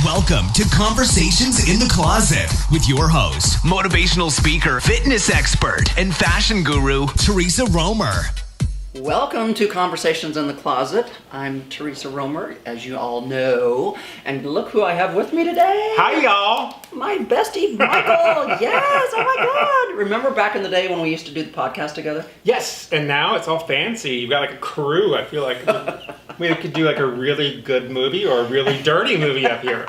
Welcome to Conversations in the Closet with your host, motivational speaker, fitness expert, and fashion guru, Teresa Romer. Welcome to Conversations in the Closet. I'm Teresa Romer, as you all know. And look who I have with me today. Hi, y'all. My bestie, Michael. Yes, oh my God. Remember back in the day when we used to do the podcast together? Yes, and now it's all fancy. You've got like a crew. I feel like we could do like a really good movie or a really dirty movie up here.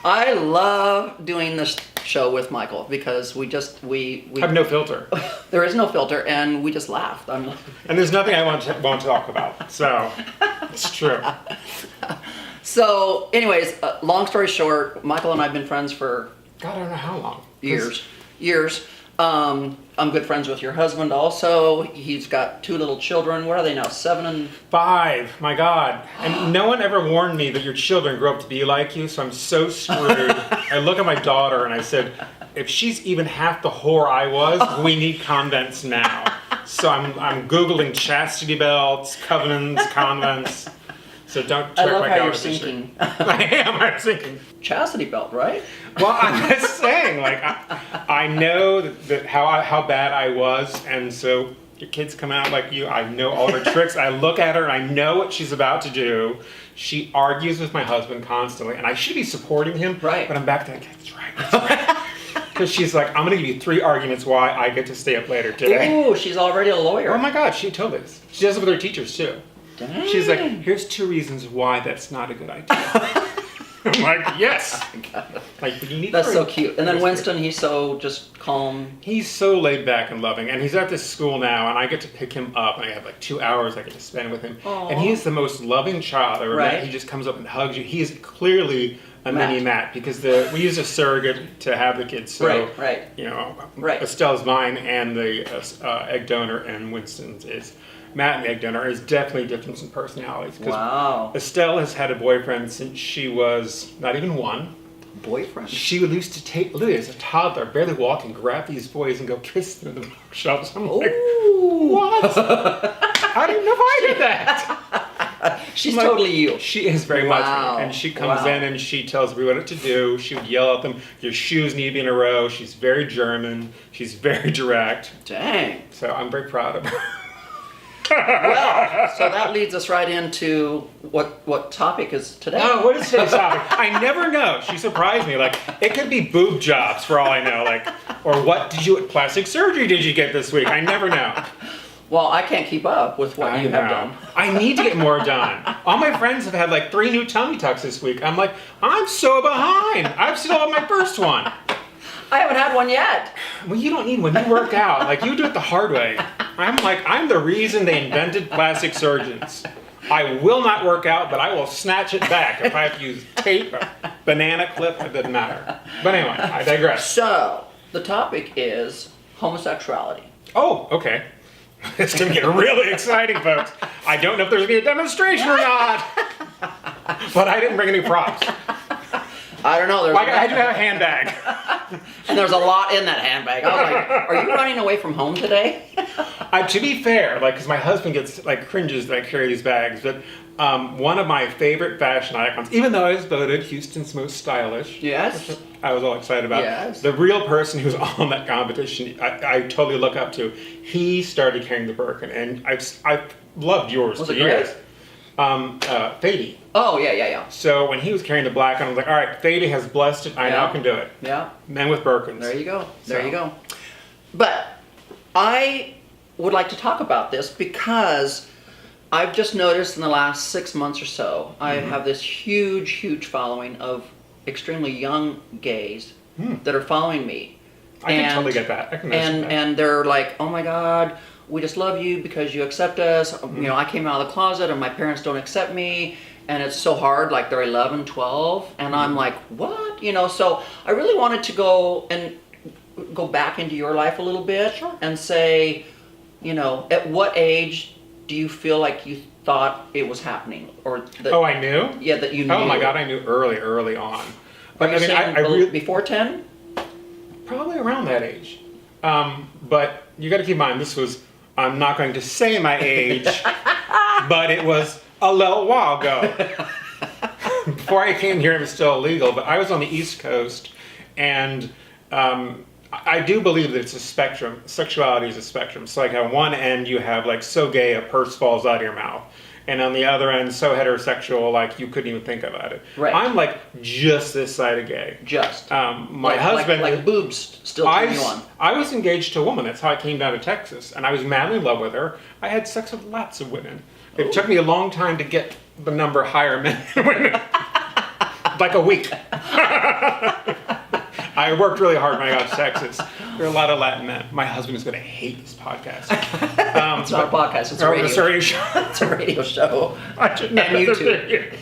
I love doing this show with Michael because we have no filter. There is no filter, and we just laugh. And there's nothing I won't talk about. So it's true. So, anyways, long story short, Michael and I have been friends for God, I don't know how long. Years. I'm good friends with your husband also. He's got 2 little children. What are they now? 7 and 5. My God. And no one ever warned me that your children grow up to be like you, so I'm so screwed. I look at my daughter and I said, if she's even half the whore I was, we need convents now. So I'm Googling chastity belts, covenants, convents. So don't track I love my how you're daughter's sinking. I'm sinking. Chastity belt, right? Well, I'm just saying, like, I know that how bad I was, and so your kids come out like you. I know all her tricks. I look at her, and I know what she's about to do. She argues with my husband constantly, and I should be supporting him. Right. But I'm back to like, that's right. Because she's like, I'm going to give you 3 arguments why I get to stay up later today. Ooh, she's already a lawyer. Oh my God, she totally is. She does it with her teachers too. Dang. She's like, here's 2 reasons why that's not a good idea. I'm like, yes. Like, you need That's 3. so cute. And then Winston, he's so just calm. He's so laid back and loving, and he's at this school now, and I get to pick him up, and I have like 2 hours I get to spend with him. Aww. And he's the most loving child I ever met. He just comes up and hugs you. He is clearly a mini Matt because we use a surrogate to have the kids. So, right. You know, Right. Estelle's mine, and the egg donor, and Winston's is. Matt and the egg donor is definitely different in personalities. Wow. Estelle has had a boyfriend since she was not even 1. Boyfriend? She would used to take, literally as a toddler, barely walking, grab these boys and go kiss them in the bookshelves. I'm like, what? I didn't know if I did that. She's like, totally you. She is very much me. And she comes in and she tells everyone what to do. She would yell at them, your shoes need to be in a row. She's very German. She's very direct. Dang. So I'm very proud of her. Well, so that leads us right into what topic is today. Oh, what is today's topic? I never know. She surprised me. Like, it could be boob jobs for all I know. Like, or what plastic surgery did you get this week? I never know. Well, I can't keep up with what you have done. I need to get more done. All my friends have had like 3 new tummy tucks this week. I'm like, I'm so behind. I still have my first one. I haven't had one yet. Well, you don't need one. You work out. Like, you do it the hard way. I'm the reason they invented plastic surgeons. I will not work out, but I will snatch it back if I have to use tape, or banana clip. It doesn't matter. But anyway, I digress. So, the topic is homosexuality. Oh, okay. It's going to get really exciting, folks. I don't know if there's going to be a demonstration or not. But I didn't bring any props. I don't know. I do have a handbag. And there's a lot in that handbag. I was like, are you running away from home today? To be fair, like, because my husband gets, like, cringes that I carry these bags, but one of my favorite fashion icons, even though I was voted Houston's most stylish. Yes. Which I was all excited about. Yes. The real person who's on that competition, I totally look up to. He started carrying the Birkin, and I've loved yours for years. Fady. Oh, yeah. So when he was carrying the black one, I was like, all right, Fady has blessed it. I now can do it. Yeah. Men with Birkins. There you go. But I would like to talk about this because I've just noticed in the last 6 months or so, I have this huge following of extremely young gays that are following me. I can totally get that. I can understand that. And they're like, oh my God, we just love you because you accept us. You know, I came out of the closet and my parents don't accept me. And it's so hard, like they're 11, 12. And I'm like, what? You know, so I really wanted to go back into your life a little bit and say, you know, at what age do you feel like you thought it was happening? Or I knew? Yeah, that you knew. Oh my God, I knew early on. But I mean, I really, before 10? Probably around that age. But you got to keep in mind, I'm not going to say my age, but it was a little while ago. before I came here, it was still illegal, but I was on the East Coast, and I do believe that it's a spectrum. Sexuality is a spectrum. So like on one end, you have like so gay a purse falls out of your mouth. And on the other end, so heterosexual, like you couldn't even think about it. Right. I'm like just this side of gay. Just. My husband... Like boobs still turn you on. I was engaged to a woman. That's how I came down to Texas. And I was madly in love with her. I had sex with lots of women. It took me a long time to get the number higher men than women. Like a week. I worked really hard when I got to Texas. There are a lot of Latin men. My husband is going to hate this podcast. It's not a podcast. It's a radio. It's a radio show. It's a radio show. I should And YouTube.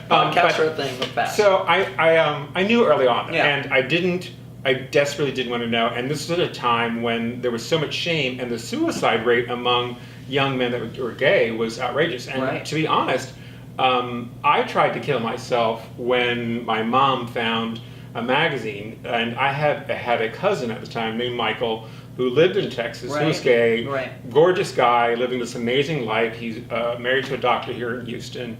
Podcasts are a thing with fast. So I knew early on, Yeah. and I desperately didn't want to know. And this was at a time when there was so much shame, and the suicide rate among young men that were gay was outrageous. And Right. to be honest, I tried to kill myself when my mom found a magazine, and I had a cousin at the time named Michael who lived in Texas, who was gay, gorgeous guy, living this amazing life. He's married to a doctor here in Houston.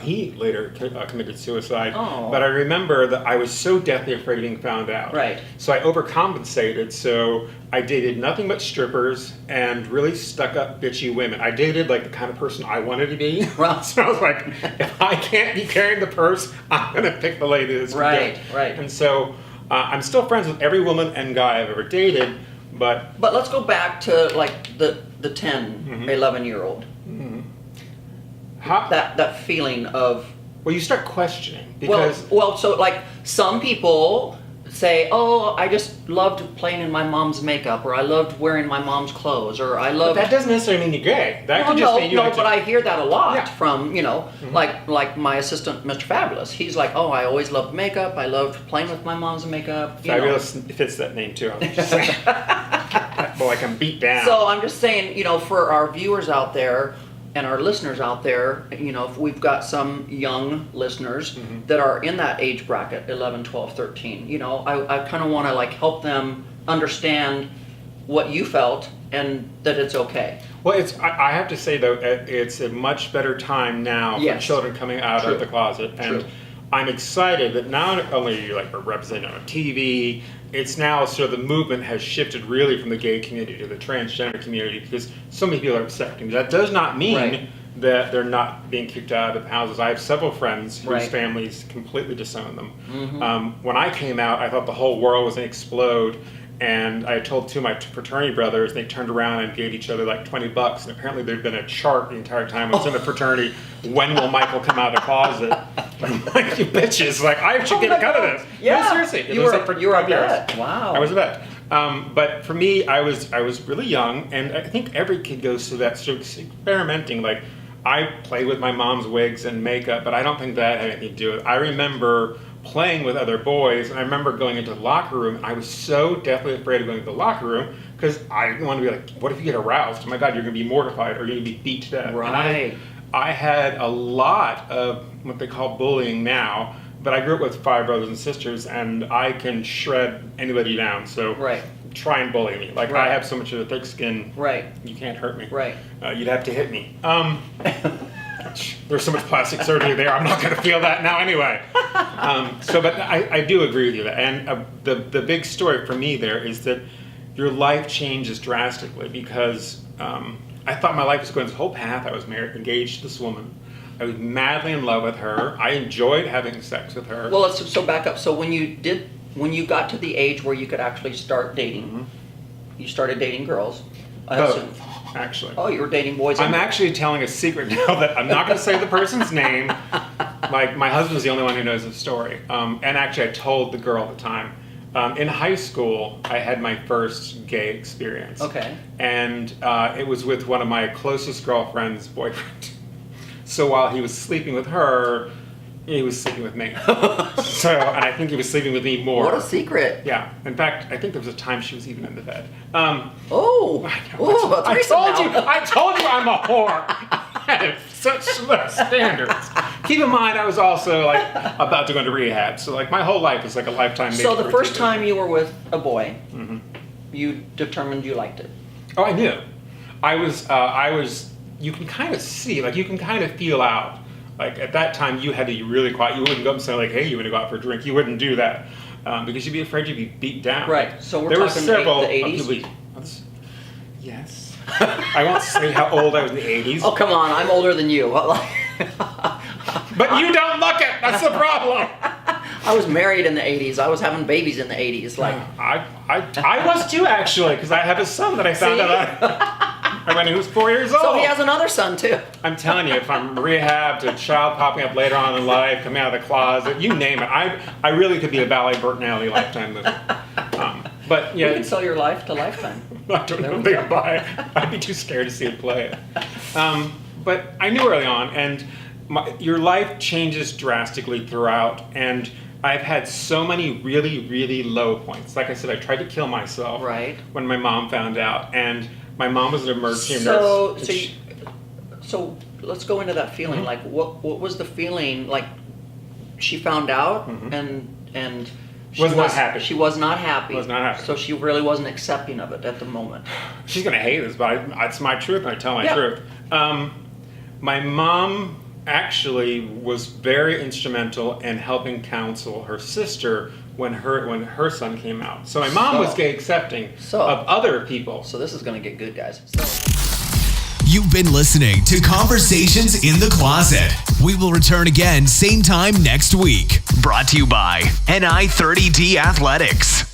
He later committed suicide, but I remember that I was so deathly afraid of being found out. Right. So I overcompensated. So I dated nothing but strippers and really stuck-up, bitchy women. I dated like the kind of person I wanted to be. Well, So I was like, if I can't be carrying the purse, I'm gonna pick the lady that's Right, good. right. And so I'm still friends with every woman and guy I've ever dated, but let's go back to like the 10, 11-year-old. That feeling of... Well, you start questioning because... Well, so like some people say, oh, I just loved playing in my mom's makeup, or I loved wearing my mom's clothes, or I loved... But that doesn't necessarily mean you're gay. That could just mean you like but I hear that a lot Yeah. from, like my assistant, Mr. Fabulous. He's like, oh, I always loved makeup. I loved playing with my mom's makeup. Fabulous fits that name too. I was just saying. Boy, I can beat down. So I'm just saying, for our viewers out there and our listeners out there, if we've got some young listeners that are in that age bracket, 11, 12, 13, I kind of want to like help them understand what you felt and that it's okay. Well, I have to say though, it's a much better time now for children coming out of the closet, and I'm excited that not only like we're represented on TV, it's now sort of the movement has shifted really from the gay community to the transgender community, because so many people are accepting. That does not mean that they're not being kicked out of houses. I have several friends whose families completely disown them. When I came out, I thought the whole world was going to explode. And I told two of my fraternity brothers, and they turned around and gave each other like $20. And apparently there'd been a chart the entire time I was in the fraternity. When will Michael come out of the closet? I'm like, you bitches! Like, I should get out of this. Yeah, no, seriously. You were a vet. Wow. I was a vet. But for me, I was really young, and I think every kid goes through that sort of experimenting. Like, I played with my mom's wigs and makeup, but I don't think that had anything to do with it. I remember playing with other boys, and I remember going into the locker room, and I was so deathly afraid of going to the locker room because I didn't want to be like, what if you get aroused? Oh my God, you're going to be mortified, or you're going to be beat to death. Right. And I had a lot of what they call bullying now, but I grew up with 5 brothers and sisters, and I can shred anybody down. So try and bully me. Like, I have so much of a thick skin, you can't hurt me. Right. You'd have to hit me. There's so much plastic surgery there, I'm not going to feel that now anyway. But I do agree with you. And the big story for me there is that your life changes drastically, because I thought my life was going this whole path. I was married, engaged to this woman. I was madly in love with her. I enjoyed having sex with her. Well, let's back up. So when you got to the age where you could actually start dating, you started dating girls. Both, actually. Oh, you were dating boys. I'm actually telling a secret now that I'm not going to say the person's name. Like, my husband's the only one who knows the story. And actually, I told the girl at the time. In high school, I had my first gay experience. Okay. And it was with one of my closest girlfriend's boyfriend. So while he was sleeping with her, he was sleeping with me. And I think he was sleeping with me more. What a secret. Yeah. In fact, I think there was a time she was even in the bed. I told you I'm a whore. I have such low standards. Keep in mind, I was also like about to go into rehab. So like my whole life was like a lifetime. So the first time you were with a boy, you determined you liked it. Oh, I knew. I was, you can kind of see, like you can kind of feel out Like at that time, you had to be really quiet. You wouldn't go up and say like, "Hey, you want to go out for a drink?" You wouldn't do that because you'd be afraid you'd be beat down. Right. So we're there talking were several the 80s? people. Yes. I won't say how old I was in the 80s. Oh, come on. I'm older than you. But you don't look it. That's the problem. I was married in the 80s. I was having babies in the 80s. Like I was too, actually, because I have a son that I found out when he was 4 years old. So he has another son, too. I'm telling you, if I'm rehabbed, a child popping up later on in life, coming out of the closet, you name it. I really could be a Ballet Bertinelli Lifetime movie. But yeah, You can sell your life to Lifetime. I don't know if they would buy it. I'd be too scared to see it play it. But I knew early on, and your life changes drastically throughout, and I've had so many really, really low points. Like I said, I tried to kill myself when my mom found out, and my mom was an emergency nurse. So let's go into that feeling. Like, what was the feeling? Like, she found out, and she was not happy. She was not happy. Was not happy. So she really wasn't accepting of it at the moment. She's gonna hate this, but it's my truth, and I tell my truth. My mom actually was very instrumental in helping counsel her sister when her son came out. So my mom was gay accepting of other people. So this is gonna get good, guys. You've been listening to Conversations in the Closet. We will return again same time next week. Brought to you by NI30D Athletics.